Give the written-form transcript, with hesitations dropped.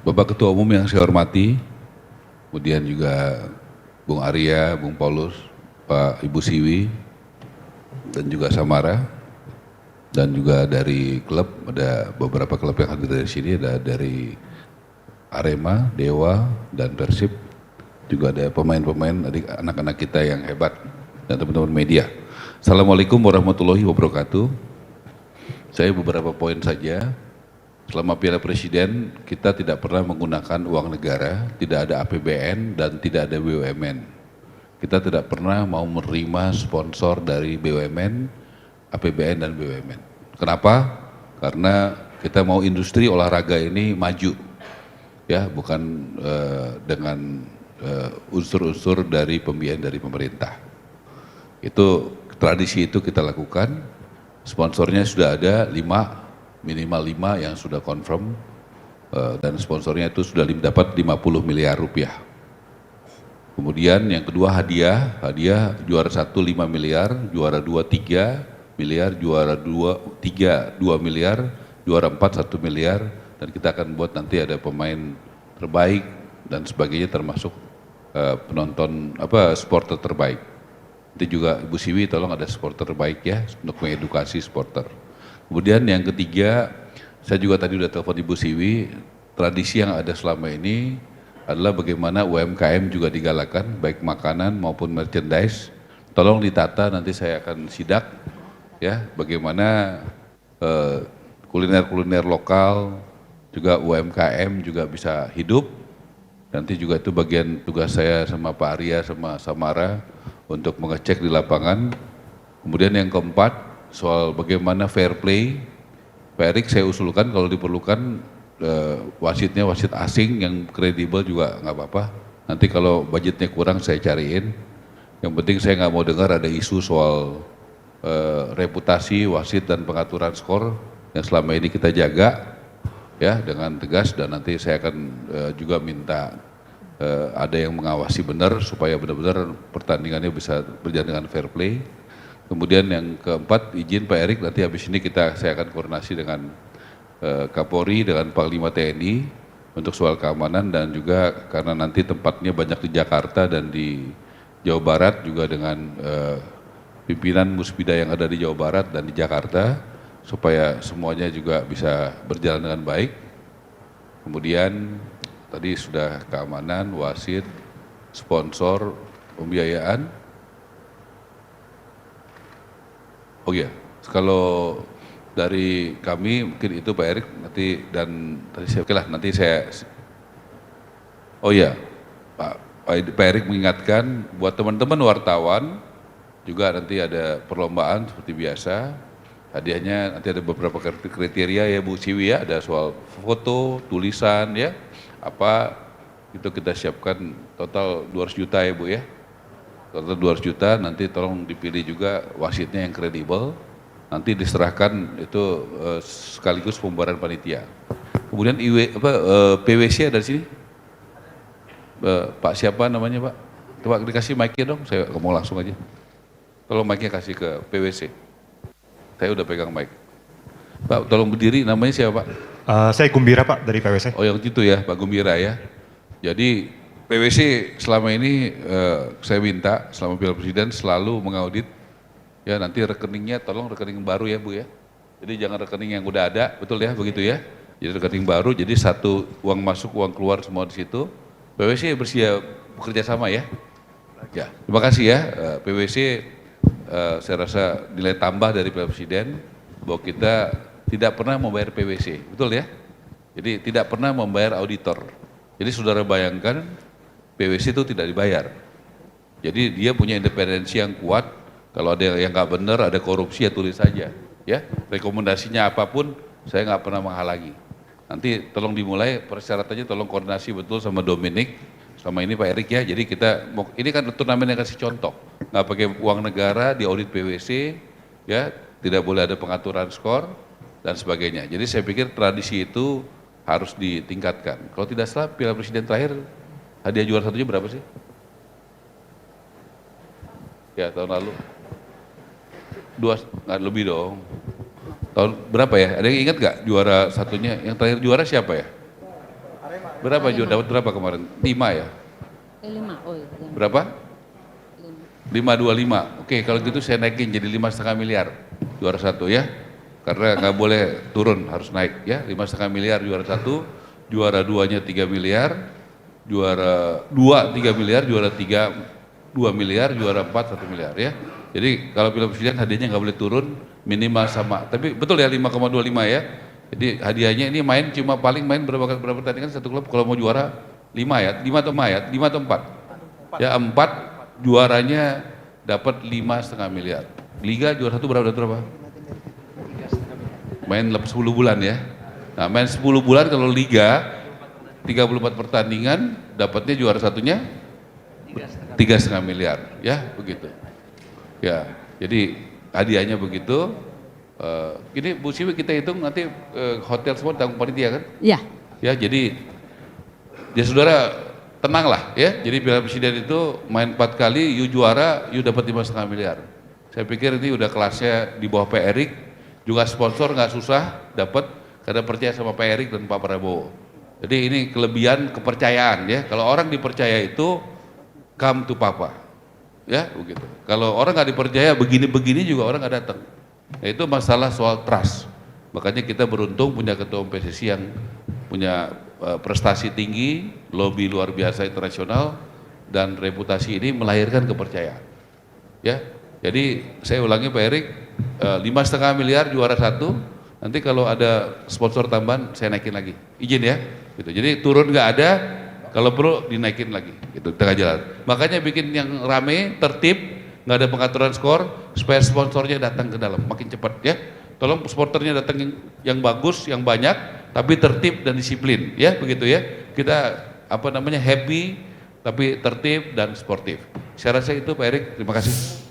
Bapak Ketua Umum yang saya hormati, kemudian juga Bung Arya, Bung Paulus, Pak Ibu Siwi, dan juga Samara, dan juga dari klub, ada beberapa klub yang hadir dari sini, ada dari Arema, Dewa, dan Persib, juga ada pemain-pemain, anak-anak kita yang hebat, dan teman-teman media. Assalamualaikum warahmatullahi wabarakatuh. Saya beberapa poin saja. Selama Piala Presiden, kita tidak pernah menggunakan uang negara, tidak ada APBN, dan tidak ada BUMN. Kita tidak pernah mau menerima sponsor dari BUMN, APBN, dan BUMN. Kenapa? Karena kita mau industri olahraga ini maju, ya, bukan dengan unsur-unsur dari pembiayaan dari pemerintah. Itu tradisi itu kita lakukan. Sponsornya sudah ada minimal 5 yang sudah confirm, dan sponsornya itu sudah dapat 50 miliar rupiah. Kemudian yang kedua hadiah juara 1 5 miliar, juara 2 3 miliar, juara 3 2 miliar, juara 4 1 miliar, dan kita akan buat nanti ada pemain terbaik dan sebagainya, termasuk penonton supporter terbaik. Nanti juga Ibu Siwi tolong ada supporter terbaik ya, untuk mengedukasi supporter. Kemudian yang ketiga, saya juga tadi udah telepon Ibu Siwi, tradisi yang ada selama ini adalah bagaimana UMKM juga digalakan, baik makanan maupun merchandise. Tolong ditata, nanti saya akan sidak, ya, bagaimana kuliner-kuliner lokal, juga UMKM juga bisa hidup. Nanti juga itu bagian tugas saya sama Pak Arya, sama Samara, untuk mengecek di lapangan. Kemudian yang keempat, soal bagaimana fair play. Pak Erik saya usulkan kalau diperlukan wasitnya wasit asing yang kredibel juga nggak apa-apa. Nanti kalau budgetnya kurang saya cariin. Yang penting saya nggak mau dengar ada isu soal reputasi wasit dan pengaturan skor yang selama ini kita jaga, ya, dengan tegas, dan nanti saya akan juga minta ada yang mengawasi benar supaya benar-benar pertandingannya bisa berjalan dengan fair play. Kemudian yang keempat, izin Pak Erik, nanti habis ini saya akan koordinasi dengan Kapolri, dengan Panglima TNI untuk soal keamanan, dan juga karena nanti tempatnya banyak di Jakarta dan di Jawa Barat, juga dengan pimpinan Musbida yang ada di Jawa Barat dan di Jakarta, supaya semuanya juga bisa berjalan dengan baik. Kemudian tadi sudah keamanan, wasit, sponsor, pembiayaan. Oh iya, kalau dari kami mungkin itu Pak Erik nanti, dan tadi saya oke lah, nanti saya. Oh iya, Pak Erik mengingatkan buat teman-teman wartawan juga nanti ada perlombaan seperti biasa. Hadiahnya nanti ada beberapa kriteria ya Bu Siwi ya, ada soal foto, tulisan ya, apa itu kita siapkan total 200 juta ya Bu ya. Total 200 juta, nanti tolong dipilih juga wasitnya yang kredibel, nanti diserahkan itu sekaligus pembubaran panitia. Kemudian PWC ada di sini, Pak siapa namanya Pak? Coba dikasih mic-nya dong, saya ngomong langsung aja. Tolong mic-nya kasih ke PWC, saya udah pegang mic. Pak tolong berdiri, namanya siapa Pak? Saya Gumbira Pak dari PWC. Oh yang itu ya, Pak Gumbira ya. Jadi PWC selama ini saya minta selama Piala Presiden selalu mengaudit, ya, nanti rekeningnya tolong rekening baru ya Bu ya. Jadi jangan rekening yang udah ada, betul ya, begitu ya. Jadi rekening baru, jadi satu uang masuk uang keluar semua di situ. PWC bersedia bekerja sama ya. Ya, terima kasih ya PWC. Saya rasa nilai tambah dari Piala Presiden bahwa kita tidak pernah membayar PWC, betul ya. Jadi tidak pernah membayar auditor. Jadi saudara bayangkan PWC itu tidak dibayar. Jadi dia punya independensi yang kuat. Kalau ada yang nggak benar, ada korupsi ya tulis saja. Ya, rekomendasinya apapun saya nggak pernah menghalangi. Nanti tolong dimulai persyaratannya, tolong koordinasi betul sama Dominik, sama ini Pak Erik ya. Jadi ini kan turnamen yang kasih contoh, nggak pakai uang negara, di audit PWC, ya, tidak boleh ada pengaturan skor dan sebagainya. Jadi saya pikir tradisi itu harus ditingkatkan. Kalau tidak salah Piala Presiden terakhir hadiah juara satunya berapa sih? Ya tahun lalu. Nggak lebih dong. Tahun berapa ya? Ada yang ingat nggak juara satunya? Yang terakhir juara siapa ya? Berapa Jo? Dapat berapa kemarin? 5 ya? 5. Oh iya. Berapa? 5. 525. Oke, kalau gitu saya naikin jadi 5,5 miliar juara 1 ya. Karena nggak boleh turun, harus naik ya. 5,5 miliar juara 1, juara 2-nya 3 miliar, juara 2 3 miliar, juara 3 2 miliar, juara 4 1 miliar ya. Jadi kalau Piala Presiden hadiahnya nggak boleh turun, minimal sama. Tapi betul ya 5,25 ya. Jadi hadiahnya ini cuma paling main berapa pertandingan satu klub kalau mau juara 5 ya, 5 atau 4 ya, 5 atau 4. Ya 4 juaranya dapat 5,5 miliar. Liga juara 1 berapa? Main 10 bulan ya. Nah, main 10 bulan kalau liga 34 pertandingan dapatnya juara satunya 3,5 miliar ya, begitu. Ya, jadi hadiahnya begitu. Ini Bu Siwi kita hitung nanti hotel semua tanggung panitia kan? Iya. Ya, jadi ya saudara tenanglah ya. Jadi Piala Presiden itu main 4 kali, you juara, you dapat 5,5 miliar. Saya pikir ini udah kelasnya di bawah Pak Erik. Juga sponsor nggak susah dapat karena percaya sama Pak Erik dan Pak Prabowo. Jadi ini kelebihan kepercayaan ya. Kalau orang dipercaya itu come to Papa, ya begitu. Kalau orang nggak dipercaya begini-begini juga orang nggak datang. Nah, itu masalah soal trust. Makanya kita beruntung punya ketua umum PSSI yang punya prestasi tinggi, lobby luar biasa internasional, dan reputasi ini melahirkan kepercayaan. Ya, jadi saya ulangi Pak Erik. 5,5 miliar juara 1, nanti kalau ada sponsor tambahan saya naikin lagi, izin ya gitu. Jadi turun nggak ada, kalau perlu dinaikin lagi gitu, tengah jalan. Makanya bikin yang rame, tertib, nggak ada pengaturan skor supaya sponsornya datang ke dalam makin cepat ya. Tolong sponsornya datang yang bagus, yang banyak, tapi tertib dan disiplin ya, begitu ya. Kita happy tapi tertib dan sportif. Saya rasa itu Pak Erik, terima kasih.